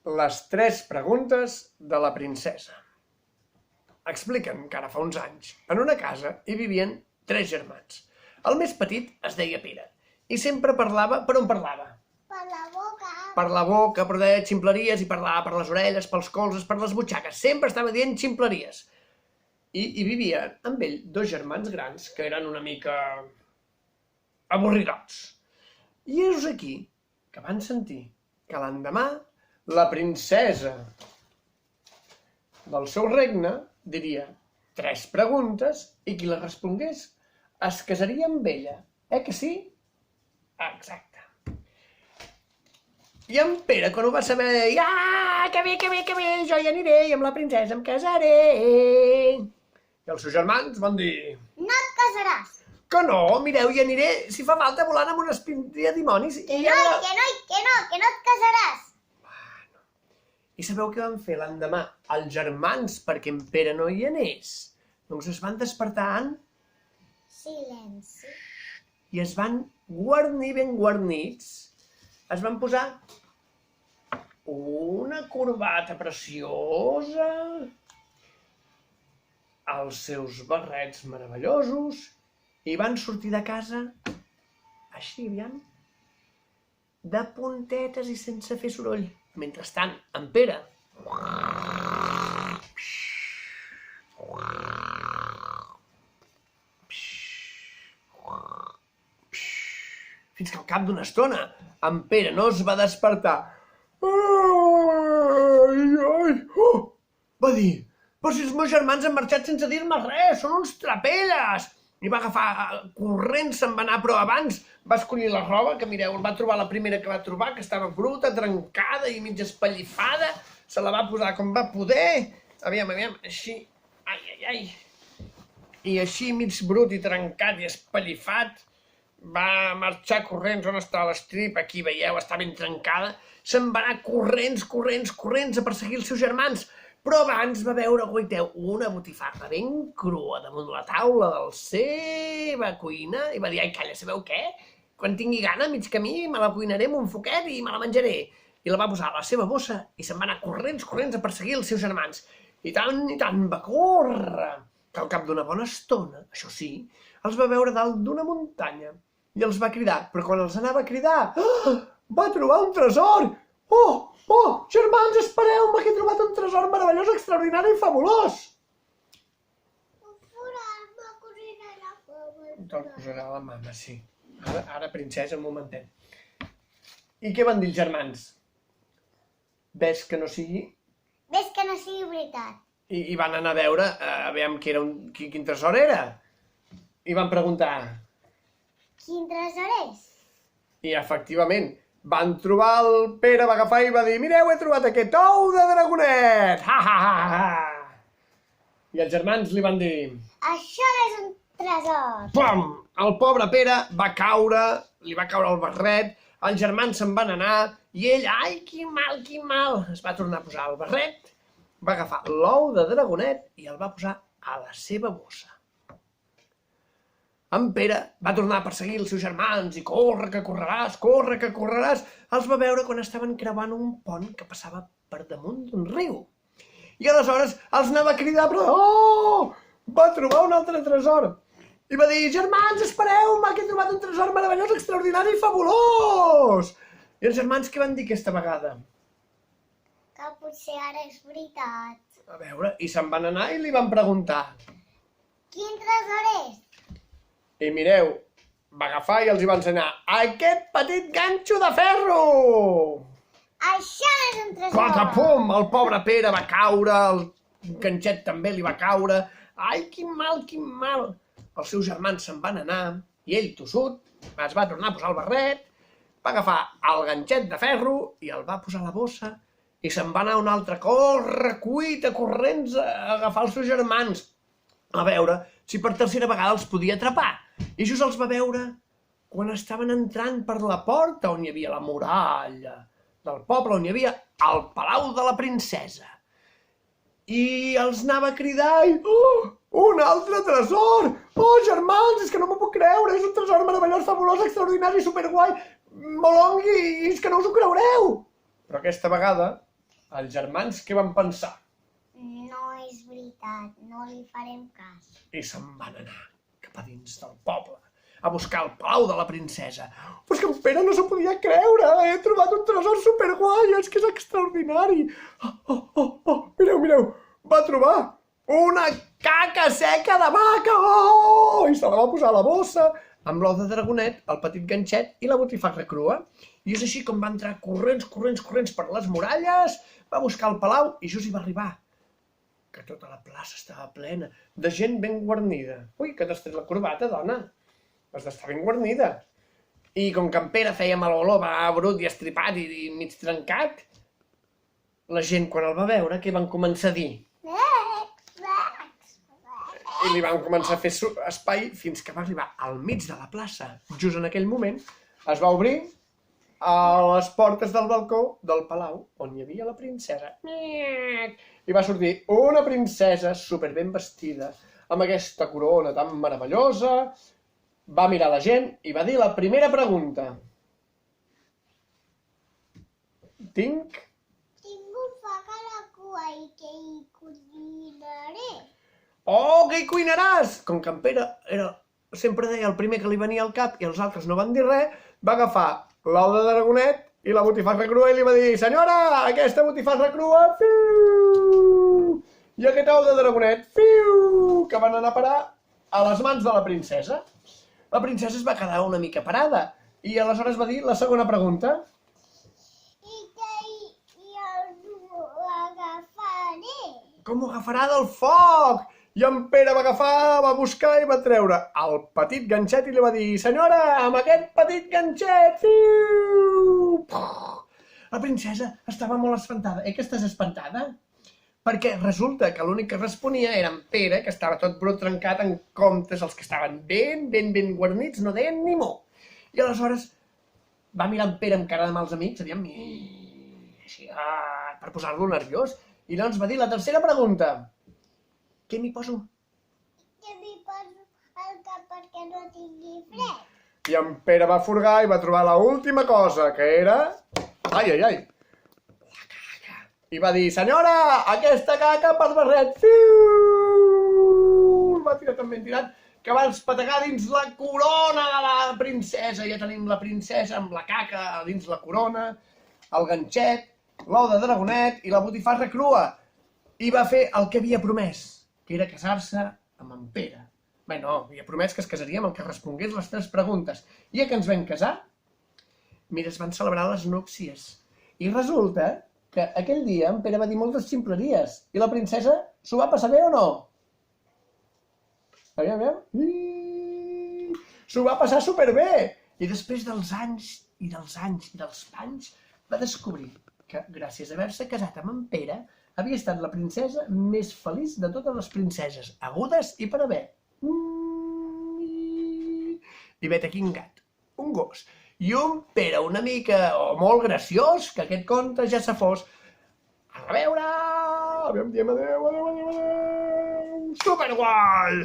Les 3 preguntes de la princesa. Expliquen que ara fa uns anys, en una casa hi vivien 3 germans. El més petit es deia Pere i sempre parlava. Per on parlava? Per la boca. Per la boca, però deia ximpleries i parlava per les orelles, pels colzes, per les butxaques. Sempre estava dient ximpleries. I hi vivien amb ell 2 germans grans que eren una mica avorridots. I és aquí que van sentir que l'endemà la princesa del seu regne diria 3 preguntes i qui les respongués es casaria amb ella. Que sí? Exacte. I en Pere, quan ho va saber, deia: que bé, jo hi aniré i amb la princesa em casaré. I els seus germans van dir: No et casaràs. que no, mireu, hi aniré, si fa falta, volant amb una espindia de dimonis. Que no et casaràs. I sabeu què van fer l'endemà els germans perquè en Pere no hi anés? Doncs es van despertar Silenci. i es van guarnir ben guarnits. Es van posar una corbata preciosa, els seus barrets meravellosos i van sortir de casa així, aviam, de puntetes i sense fer soroll. Mentrestant, en Pere fins que al cap d'una estona en Pere no es va despertar. Va dir: però si els meus germans han marxat sense dir-me res, són uns trapelles! I va agafar corrents, se'n va anar, però abans va escollir la roba, que mireu, el va trobar la primera que va trobar, que estava bruta, trencada i mig espellifada, se la va posar com va poder, aviam, així, ai, i així mig brut i trencat i espellifat, va marxar corrents. On està l'estrip? Aquí, veieu, està ben trencada, se'n va anar corrents a perseguir els seus germans. Però abans va veure, guaiteu, una botifarra ben crua damunt la taula de la seva cuina i va dir: ai, calla, sabeu què? Quan tingui gana, mig camí, me la cuinaré amb un foquet i me la menjaré. I la va posar a la seva bossa i se'n va anar corrents a perseguir els seus germans. I tant va córrer, que al cap d'una bona estona, això sí, els va veure dalt d'una muntanya i els va cridar, però quan els anava a cridar, va trobar un tresor! Oh, germans, espereu-me, que he trobat un tresor meravellós, extraordinari i fabulós! Un forat, va cosirà la fama. Te'l posarà la mama, sí. Ara, princesa, un momentet. I què van dir els germans? Ves que no sigui? Ves que no sigui veritat. I van anar a veure, a veure quin tresor era. I van preguntar. Quin tresor és? I efectivament, van trobar el Pere, va agafar i va dir: mireu, he trobat aquest ou de dragonet! I els germans li van dir: Això és un tresor. pam! El pobre Pere va caure, li va caure el barret, els germans se'n van anar i ell, ai, quin mal, es va tornar a posar el barret, va agafar l'ou de dragonet i el va posar a la seva bossa. En Pere va tornar a perseguir els seus germans i corre que correràs. Els va veure quan estaven creuant un pont que passava per damunt d'un riu. I aleshores els anava a cridar, però va trobar un altre tresor. I va dir: germans, espereu-me, que he trobat un tresor meravellós, extraordinari i fabulós! I els germans què van dir aquesta vegada? Que potser ara és veritat. A veure, i se'n van anar i li van preguntar. Quin tresor és? I mireu, va agafar i els hi va ensenyar aquest petit ganxo de ferro! Això és un tresor! Patapum! El pobre Pere va caure, el ganxet també li va caure. Ai, quin mal! Els seus germans se'n van anar i ell, tossut, es va tornar a posar el barret, va agafar el ganxet de ferro i el va posar a la bossa i se'n va anar un altre corrents a agafar els seus germans, a veure si per tercera vegada els podia atrapar. I just els va veure quan estaven entrant per la porta on hi havia la muralla del poble, on hi havia el palau de la princesa. I els anava a cridar i... un altre tresor! Germans, és que no m'ho puc creure, és un tresor meravellós, fabulós, extraordinari, superguai, molongui, és que no us ho creureu! Però aquesta vegada Els germans què van pensar? No és veritat, no li farem cas. I se'n van anar cap a dins del poble a buscar el palau de la princesa. Però és que en Pere no s'ho podia creure. He trobat un tresor superguai, és que és extraordinari. Mireu, mireu, va trobar una caca seca de vaca. I se la va posar a la bossa amb l'ou de dragonet, el petit ganxet i la botifarra crua. I és així com va entrar corrents per les muralles, va buscar el palau i just hi va arribar. Que tota la plaça estava plena de gent ben guarnida. Ui, que t'has tret la corbata, dona. Has d'estar ben guarnida. I com que en Pere feia mal olor, va brut i estripat i mig trencat, la gent, quan el va veure, què van començar a dir? I li van començar a fer espai fins que va arribar al mig de la plaça. Just en aquell moment es va obrir a les portes del balcó del palau on hi havia la princesa. I va sortir una princesa superben vestida, amb aquesta corona tan meravellosa. Va mirar la gent i va dir la primera pregunta. Tinc un foc a la cua i què hi cuinaré? Oh, què hi cuinaràs? Com que en Pere sempre deia el primer que li venia al cap i els altres no van dir res, va agafar l'ou de dragonet i la botifarra crua i li va dir: senyora, aquesta botifarra crua, fiu! I aquest ou de dragonet, fiu! Que van anar a parar a les mans de la princesa. La princesa es va quedar una mica parada i aleshores va dir la segona pregunta. I els agafaré? Com ho agafarà del foc? I en Pere va agafar, va buscar i va treure el petit ganxet i li va dir: senyora, amb aquest petit ganxet, fiu! La princesa estava molt espantada. Que estàs espantada? Perquè resulta que l'únic que responia era en Pere, que estava tot brut trencat en comptes els que estaven ben guarnits, no deien ni mo. I aleshores va mirar en Pere amb cara de mals amics, aviam, així, per posar-lo nerviós, i llavors va dir la tercera pregunta. Què m'hi poso? Què m'hi poso al cap perquè no tingui fred? I en Pere va furgar i va trobar l'última cosa, que era... Ai! La caca. I va dir: senyora, aquesta caca per barret. Fiu! Va tirar tan ben tirat que va espetegar dins la corona de la princesa. Ja tenim la princesa amb la caca dins la corona, el ganxet, l'ou de dragonet i la botifarra crua. I va fer el que havia promès, que era casar-se amb en Pere. Bé, no, havia promès que es casaria amb el que respongués les 3 preguntes. I que ens vam casar, mira, es van celebrar les núpcies. I resulta que aquell dia en Pere va dir moltes ximpleries. I la princesa s'ho va passar bé o no? Aviam. S'ho va passar superbé. I després dels anys i dels anys va descobrir que gràcies a haver-se casat amb en Pere havia estat la princesa més feliç de totes les princeses, hagudes i per haver. I vet aquí un gat, un gos i un Pere una mica o molt graciós, que aquest conte ja se fos. A reveure! Aviam, diem adéu! Superguai!